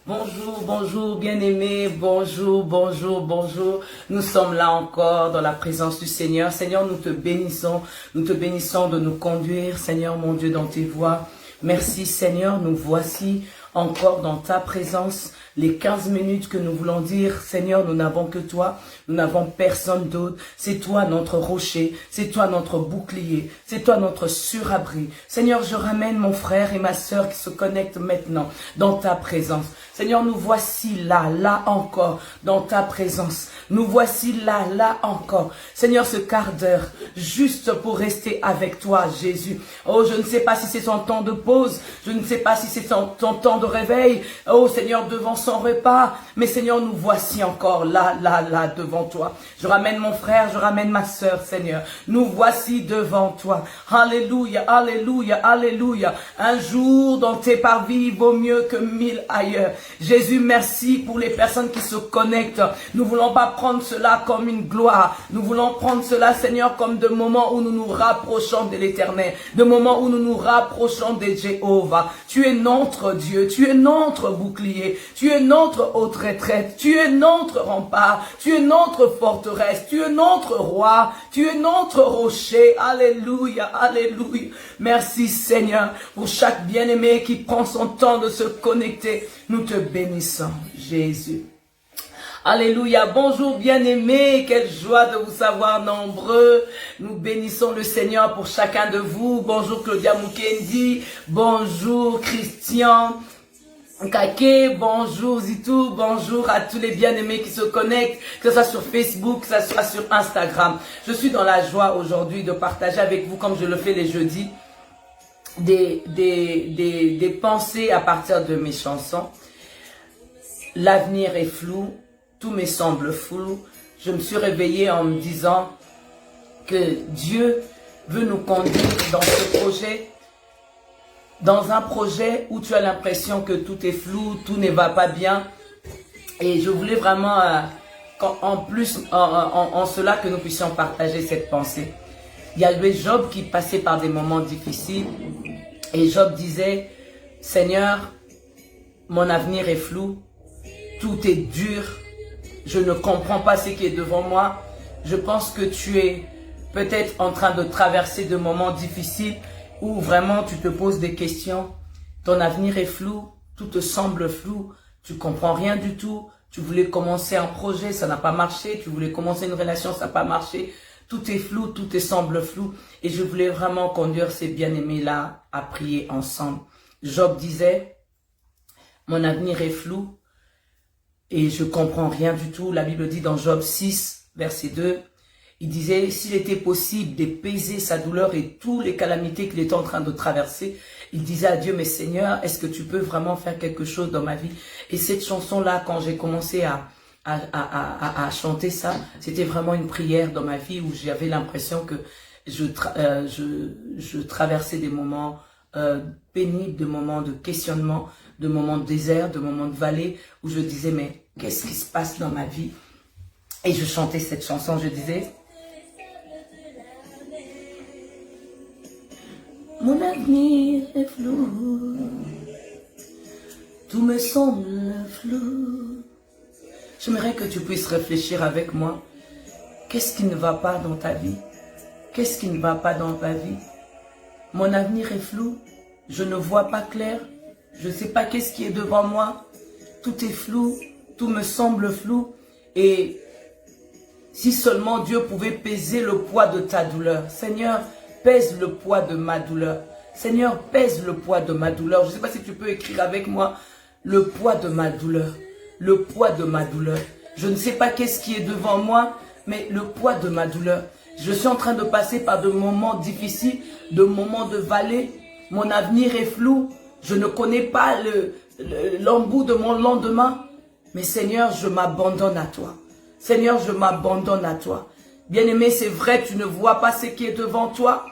Bonjour, bonjour, bien-aimés, bonjour, bonjour, bonjour. Nous sommes là encore dans la présence du Seigneur. Seigneur, nous te bénissons de nous conduire, Seigneur mon Dieu, dans tes voies. Merci Seigneur, nous voici encore dans ta présence. Les 15 minutes que nous voulons dire, Seigneur, nous n'avons que toi, nous n'avons personne d'autre. C'est toi notre rocher, c'est toi notre bouclier, c'est toi notre surabri. Seigneur, je ramène mon frère et ma sœur qui se connectent maintenant dans ta présence. Seigneur, nous voici là encore, dans ta présence. Nous voici là encore. Seigneur, ce quart d'heure, juste pour rester avec toi, Jésus. Oh, je ne sais pas si c'est son temps de pause, je ne sais pas si c'est ton temps de réveil. Oh, Seigneur, devant son repas. Mais Seigneur, nous voici encore là, devant toi. Je ramène mon frère, je ramène ma sœur, Seigneur. Nous voici devant toi. Alléluia, alléluia, alléluia. Un jour dans tes parvis vaut mieux que 1000 ailleurs. Jésus, merci pour les personnes qui se connectent. Nous voulons pas prendre cela comme une gloire. Nous voulons prendre cela, Seigneur, comme de moments où nous nous rapprochons de l'Éternel. De moments où nous nous rapprochons de Jéhovah. Tu es notre Dieu. Tu es notre bouclier. Tu es notre haute retraite. Tu es notre rempart. Tu es notre forteresse. Tu es notre roi. Tu es notre rocher. Alléluia, alléluia. Merci, Seigneur, pour chaque bien-aimé qui prend son temps de se connecter. Nous te bénissons, Jésus. Alléluia. Bonjour bien-aimés, quelle joie de vous savoir nombreux. Nous bénissons le Seigneur pour chacun de vous. Bonjour Claudia Mukendi, bonjour Christian Kake, bonjour Zitou, bonjour à tous les bien-aimés qui se connectent, que ce soit sur Facebook, que ce soit sur Instagram. Je suis dans la joie aujourd'hui de partager avec vous, comme je le fais les jeudis, des pensées à partir de mes chansons. L'avenir est flou, tout me semble flou. Je me suis réveillée en me disant que Dieu veut nous conduire dans ce projet, dans un projet où tu as l'impression que tout est flou, tout ne va pas bien. Et je voulais vraiment, en cela, que nous puissions partager cette pensée. Il y avait Job qui passait par des moments difficiles. Et Job disait, Seigneur, mon avenir est flou, tout est dur, je ne comprends pas ce qui est devant moi. Je pense que tu es peut-être en train de traverser de moments difficiles où vraiment tu te poses des questions. Ton avenir est flou, tout te semble flou, tu comprends rien du tout. Tu voulais commencer un projet, ça n'a pas marché. Tu voulais commencer une relation, ça n'a pas marché. Tout est flou, tout te semble flou. Et je voulais vraiment conduire ces bien-aimés-là à prier ensemble. Job disait, mon avenir est flou et je comprends rien du tout. La Bible dit dans Job 6, verset 2, il disait, s'il était possible d'apaiser sa douleur et toutes les calamités qu'il était en train de traverser, il disait à Dieu, mais Seigneur, est-ce que tu peux vraiment faire quelque chose dans ma vie? Et cette chanson-là, quand j'ai commencé à chanter ça, c'était vraiment une prière dans ma vie où j'avais l'impression que je traversais des moments pénibles, des moments de questionnement, de moments de désert, de moments de vallée, où je disais, mais qu'est-ce qui se passe dans ma vie? Et je chantais cette chanson, je disais, mon avenir est flou, tout me semble flou. J'aimerais que tu puisses réfléchir avec moi. Qu'est-ce qui ne va pas dans ta vie? Qu'est-ce qui ne va pas dans ta vie? Mon avenir est flou, je ne vois pas clair, je ne sais pas qu'est-ce qui est devant moi. Tout est flou, tout me semble flou. Et si seulement Dieu pouvait peser le poids de ta douleur. Seigneur, pèse le poids de ma douleur. Seigneur, pèse le poids de ma douleur. Je ne sais pas si tu peux écrire avec moi le poids de ma douleur. Le poids de ma douleur. Je ne sais pas qu'est-ce qui est devant moi, mais le poids de ma douleur. Je suis en train de passer par de moments difficiles, de moments de vallée. Mon avenir est flou. Je ne connais pas l'embout de mon lendemain. Mais Seigneur, je m'abandonne à toi. Seigneur, je m'abandonne à toi. Bien-aimé, c'est vrai, tu ne vois pas ce qui est devant toi.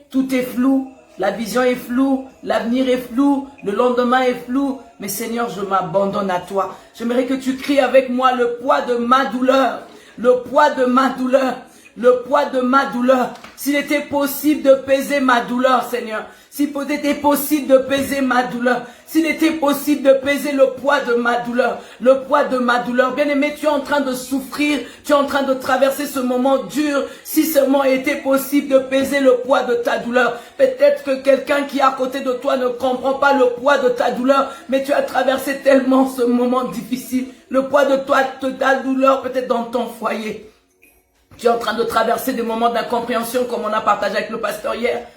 Tout est flou. La vision est floue, l'avenir est flou, le lendemain est flou. Mais Seigneur, je m'abandonne à toi. J'aimerais que tu cries avec moi le poids de ma douleur. Le poids de ma douleur. Le poids de ma douleur. S'il était possible de peser ma douleur, Seigneur. S'il était possible de peser ma douleur, s'il était possible de peser le poids de ma douleur, le poids de ma douleur. Bien-aimé, tu es en train de souffrir, tu es en train de traverser ce moment dur. Si seulement il était possible de peser le poids de ta douleur. Peut-être que quelqu'un qui est à côté de toi ne comprend pas le poids de ta douleur, mais tu as traversé tellement ce moment difficile. Le poids de ta douleur peut-être dans ton foyer. Tu es en train de traverser des moments d'incompréhension comme on a partagé avec le pasteur hier.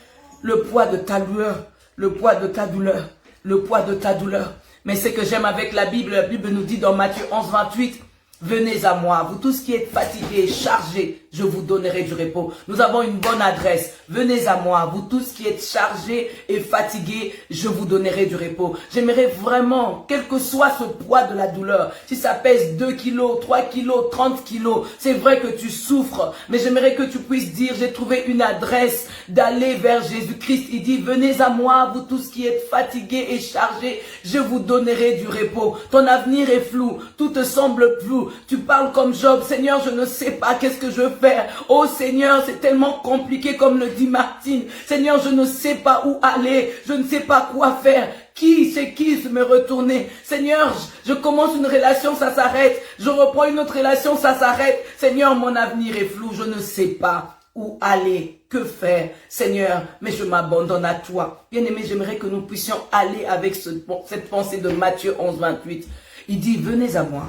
Le poids de ta douleur, le poids de ta douleur, le poids de ta douleur. Mais ce que j'aime avec la Bible nous dit dans Matthieu 11, 28, venez à moi, vous tous qui êtes fatigués et chargés, je vous donnerai du repos. Nous avons une bonne adresse. Venez à moi, vous tous qui êtes chargés et fatigués, je vous donnerai du repos. J'aimerais vraiment, quel que soit ce poids de la douleur, si ça pèse 2 kilos, 3 kilos, 30 kilos, c'est vrai que tu souffres, mais j'aimerais que tu puisses dire, j'ai trouvé une adresse d'aller vers Jésus-Christ. Il dit, venez à moi, vous tous qui êtes fatigués et chargés, je vous donnerai du repos. Ton avenir est flou, tout te semble flou. Tu parles comme Job, Seigneur, je ne sais pas qu'est-ce que je veux faire. Oh Seigneur, c'est tellement compliqué comme le dit Martine. Seigneur, je ne sais pas où aller, je ne sais pas quoi faire. C'est qui se me retourner? Seigneur, je commence une relation, ça s'arrête. Je reprends une autre relation, ça s'arrête. Seigneur, mon avenir est flou, je ne sais pas où aller, que faire, Seigneur, mais je m'abandonne à toi. Bien-aimé, j'aimerais que nous puissions aller avec cette pensée de Matthieu 11, 28. Il dit, venez à moi,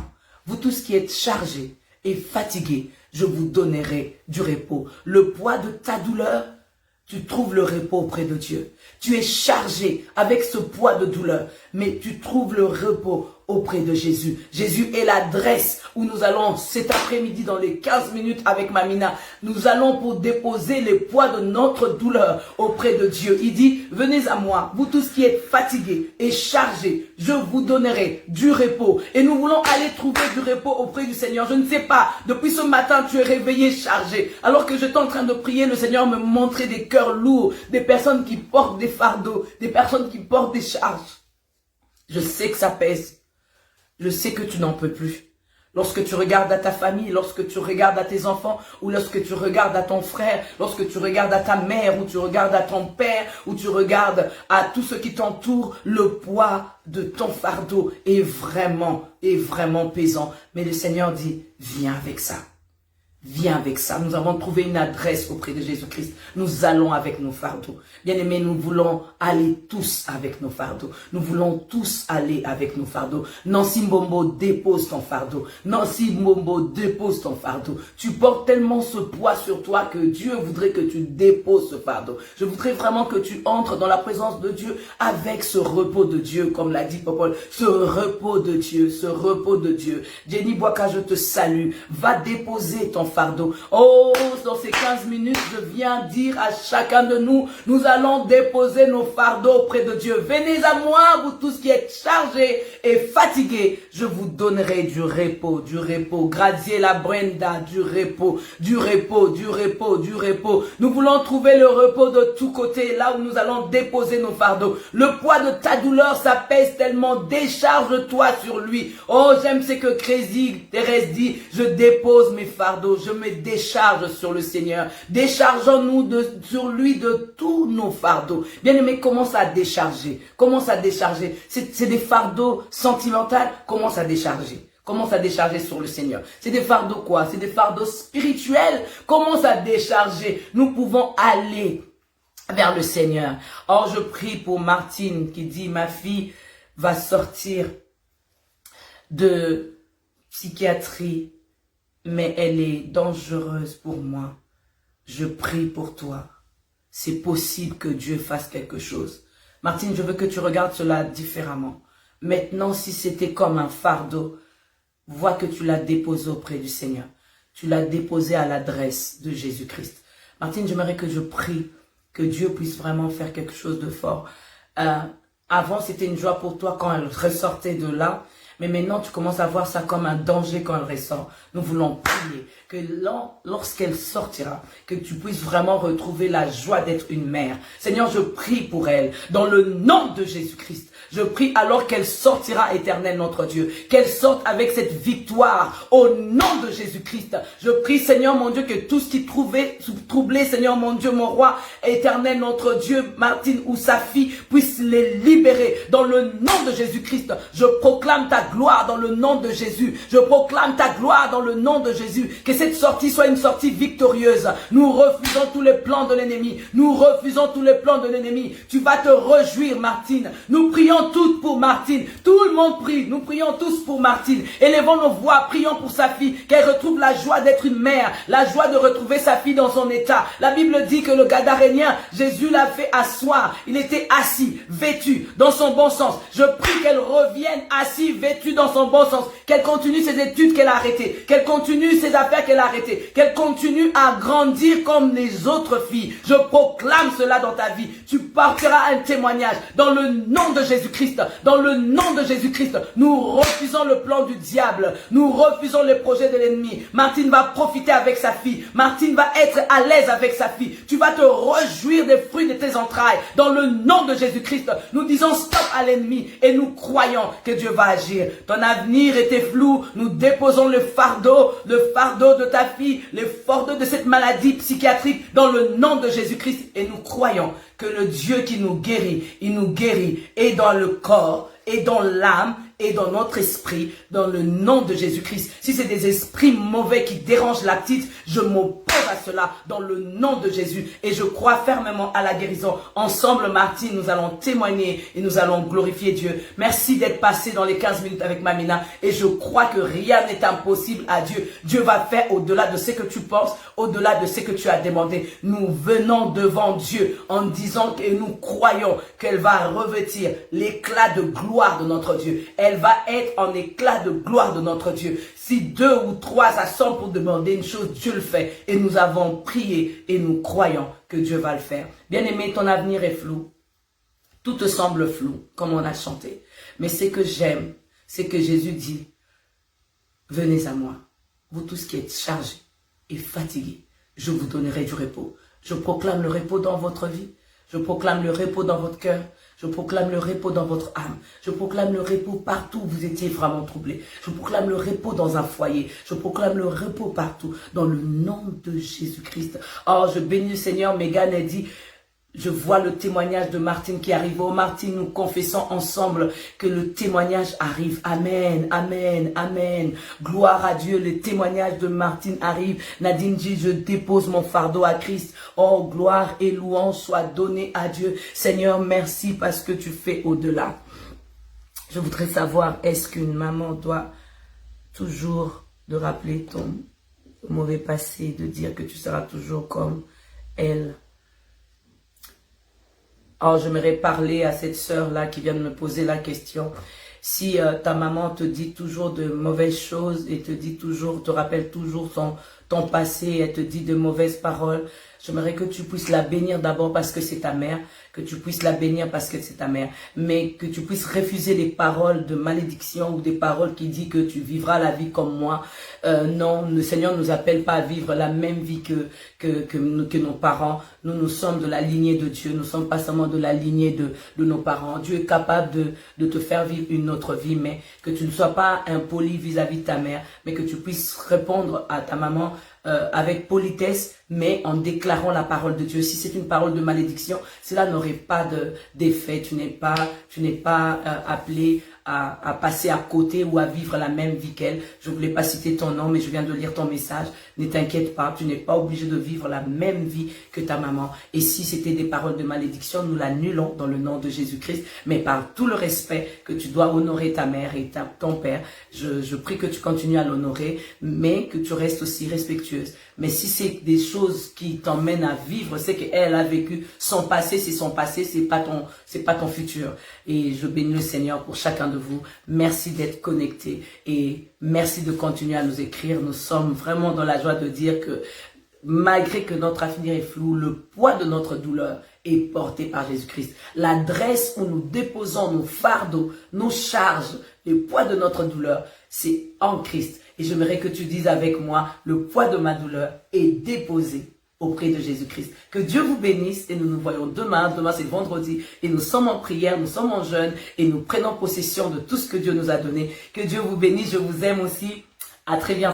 vous tous qui êtes chargés et fatigués, je vous donnerai du repos. Le poids de ta douleur, tu trouves le repos auprès de Dieu. Tu es chargé avec ce poids de douleur, mais tu trouves le repos auprès de Jésus. Jésus est l'adresse où nous allons cet après-midi dans les 15 minutes avec Mamina. Nous allons pour déposer les poids de notre douleur auprès de Dieu. Il dit, venez à moi, vous tous qui êtes fatigués et chargés, je vous donnerai du repos. Et nous voulons aller trouver du repos auprès du Seigneur. Je ne sais pas, depuis ce matin, tu es réveillé, chargé. Alors que j'étais en train de prier, le Seigneur me montrait des cœurs lourds, des personnes qui portent des fardeaux, des personnes qui portent des charges. Je sais que ça pèse. Je sais que tu n'en peux plus. Lorsque tu regardes à ta famille, lorsque tu regardes à tes enfants, ou lorsque tu regardes à ton frère, lorsque tu regardes à ta mère, ou tu regardes à ton père, ou tu regardes à tout ce qui t'entoure, le poids de ton fardeau est vraiment pesant. Mais le Seigneur dit, viens avec ça. Viens avec ça. Nous avons trouvé une adresse auprès de Jésus-Christ. Nous allons avec nos fardeaux. Bien-aimés, nous voulons aller tous avec nos fardeaux. Nous voulons tous aller avec nos fardeaux. Nancy Mbombo, dépose ton fardeau. Nancy Mbombo, dépose ton fardeau. Tu portes tellement ce poids sur toi que Dieu voudrait que tu déposes ce fardeau. Je voudrais vraiment que tu entres dans la présence de Dieu avec ce repos de Dieu, comme l'a dit Popol. Ce repos de Dieu, ce repos de Dieu. Jenny Boaka, je te salue. Va déposer ton fardeau. Oh, dans ces 15 minutes, je viens dire à chacun de nous, nous allons déposer nos fardeaux auprès de Dieu. Venez à moi, vous tous qui êtes chargés et fatigués. Je vous donnerai du repos, du repos. Grazier la Brenda, du repos, du repos, du repos, du repos. Nous voulons trouver le repos de tous côtés, là où nous allons déposer nos fardeaux. Le poids de ta douleur, ça pèse tellement. Décharge-toi sur lui. Oh, j'aime ce que Thérèse dit. Je dépose mes fardeaux. Je me décharge sur le Seigneur. Déchargeons-nous sur lui de tous nos fardeaux. Bien-aimé, commence à décharger. Commence à décharger. C'est des fardeaux sentimentaux. Commence à décharger. Commence à décharger sur le Seigneur. C'est des fardeaux quoi? C'est des fardeaux spirituels. Commence à décharger. Nous pouvons aller vers le Seigneur. Or, je prie pour Martine qui dit, ma fille va sortir de psychiatrie, mais elle est dangereuse pour moi. Je prie pour toi. C'est possible que Dieu fasse quelque chose. Martine, je veux que tu regardes cela différemment. Maintenant, si c'était comme un fardeau, vois que tu l'as déposé auprès du Seigneur. Tu l'as déposé à l'adresse de Jésus-Christ. Martine, j'aimerais que je prie que Dieu puisse vraiment faire quelque chose de fort. Avant, c'était une joie pour toi quand elle ressortait de là. Mais maintenant, tu commences à voir ça comme un danger quand elle ressort. Nous voulons prier que lorsqu'elle sortira, que tu puisses vraiment retrouver la joie d'être une mère. Seigneur, je prie pour elle, dans le nom de Jésus-Christ. Je prie alors qu'elle sortira, Éternel notre Dieu. Qu'elle sorte avec cette victoire au nom de Jésus-Christ. Je prie, Seigneur mon Dieu, que tout ce qui troublait, Seigneur mon Dieu, mon roi, Éternel notre Dieu, Martine ou sa fille, puisse les libérer dans le nom de Jésus-Christ. Je proclame ta gloire dans le nom de Jésus. Je proclame ta gloire dans le nom de Jésus. Que cette sortie soit une sortie victorieuse. Nous refusons tous les plans de l'ennemi. Nous refusons tous les plans de l'ennemi. Tu vas te réjouir, Martine. Nous prions toutes pour Martine. Tout le monde prie. Nous prions tous pour Martine. Élevons nos voix. Prions pour sa fille. Qu'elle retrouve la joie d'être une mère. La joie de retrouver sa fille dans son état. La Bible dit que le Gadarénien, Jésus l'a fait asseoir. Il était assis, vêtu, dans son bon sens. Je prie qu'elle revienne assis, vêtue dans son bon sens. Qu'elle continue ses études qu'elle a arrêtées. Qu'elle continue ses affaires qu'elle a arrêtées. Qu'elle continue à grandir comme les autres filles. Je proclame cela dans ta vie. Tu porteras un témoignage dans le nom de Jésus-Christ. Dans le nom de Jésus-Christ. Nous refusons le plan du diable. Nous refusons les projets de l'ennemi. Martine va profiter avec sa fille. Martine va être à l'aise avec sa fille. Tu vas te réjouir des fruits de tes entrailles. Dans le nom de Jésus-Christ. Nous disons stop à l'ennemi et nous croyons que Dieu va agir. Ton avenir était flou. Nous déposons le fardeau de ta fille, le fardeau de cette maladie psychiatrique dans le nom de Jésus-Christ. Et nous croyons que le Dieu qui nous guérit, il nous guérit et dans le corps, et dans l'âme, et dans notre esprit, dans le nom de Jésus-Christ. Si c'est des esprits mauvais qui dérangent la petite, je m'oppose à cela dans le nom de Jésus. Et je crois fermement à la guérison. Ensemble, Martine, nous allons témoigner et nous allons glorifier Dieu. Merci d'être passé dans les 15 minutes avec Mamina. Et je crois que rien n'est impossible à Dieu. Dieu va faire au-delà de ce que tu penses, au-delà de ce que tu as demandé. Nous venons devant Dieu en disant que nous croyons qu'elle va revêtir l'éclat de gloire de notre Dieu. Elle va être en éclat de gloire de notre Dieu. Si 2 ou 3 s'assemblent pour demander une chose, Dieu le fait. Et nous avons prié et nous croyons que Dieu va le faire. Bien-aimé, ton avenir est flou. Tout te semble flou, comme on a chanté. Mais ce que j'aime, c'est que Jésus dit, venez à moi, vous tous qui êtes chargés et fatigués, je vous donnerai du repos. Je proclame le repos dans votre vie. Je proclame le repos dans votre cœur. Je proclame le repos dans votre âme. Je proclame le repos partout où vous étiez vraiment troublé. Je proclame le repos dans un foyer. Je proclame le repos partout dans le nom de Jésus-Christ. Oh, je bénis le Seigneur. Megan a dit, je vois le témoignage de Martine qui arrive. Oh Martine, nous confessons ensemble que le témoignage arrive. Amen, amen, amen. Gloire à Dieu, le témoignage de Martine arrive. Nadine dit, je dépose mon fardeau à Christ. Oh, gloire et louange soient données à Dieu. Seigneur, merci parce que tu fais au-delà. Je voudrais savoir, est-ce qu'une maman doit toujours de rappeler ton mauvais passé, de dire que tu seras toujours comme elle? Oh, j'aimerais parler à cette sœur-là qui vient de me poser la question. Si ta maman te dit toujours de mauvaises choses et te rappelle toujours ton passé, elle te dit de mauvaises paroles, j'aimerais que tu puisses la bénir d'abord parce que c'est ta mère, que tu puisses la bénir parce que c'est ta mère, mais que tu puisses refuser les paroles de malédiction ou des paroles qui disent que tu vivras la vie comme moi. Non, le Seigneur ne nous appelle pas à vivre la même vie que nos parents. Nous sommes de la lignée de Dieu, nous ne sommes pas seulement de la lignée de nos parents. Dieu est capable de te faire vivre une autre vie, mais que tu ne sois pas impoli vis-à-vis de ta mère, mais que tu puisses répondre à ta maman avec politesse, mais en déclarant la parole de Dieu. Si c'est une parole de malédiction, cela n'aurait pas d'effet. Tu n'es pas appelé à passer à côté ou à vivre la même vie qu'elle. Je ne voulais pas citer ton nom, mais je viens de lire ton message. Ne t'inquiète pas, tu n'es pas obligé de vivre la même vie que ta maman. Et si c'était des paroles de malédiction, nous l'annulons dans le nom de Jésus-Christ. Mais par tout le respect que tu dois honorer ta mère et ton père, je prie que tu continues à l'honorer, mais que tu restes aussi respectueuse. Mais si c'est des choses qui t'emmènent à vivre, c'est qu'elle a vécu son passé, c'est pas ton futur. Et je bénis le Seigneur pour chacun de vous. Merci d'être connectés et merci de continuer à nous écrire. Nous sommes vraiment dans la joie de dire que malgré que notre avenir est flou, le poids de notre douleur est porté par Jésus-Christ. L'adresse où nous déposons nos fardeaux, nos charges, le poids de notre douleur, c'est en Christ. Et j'aimerais que tu dises avec moi, le poids de ma douleur est déposé auprès de Jésus-Christ. Que Dieu vous bénisse et nous nous voyons demain. Demain, c'est vendredi et nous sommes en prière, nous sommes en jeûne et nous prenons possession de tout ce que Dieu nous a donné. Que Dieu vous bénisse, je vous aime aussi. À très bientôt.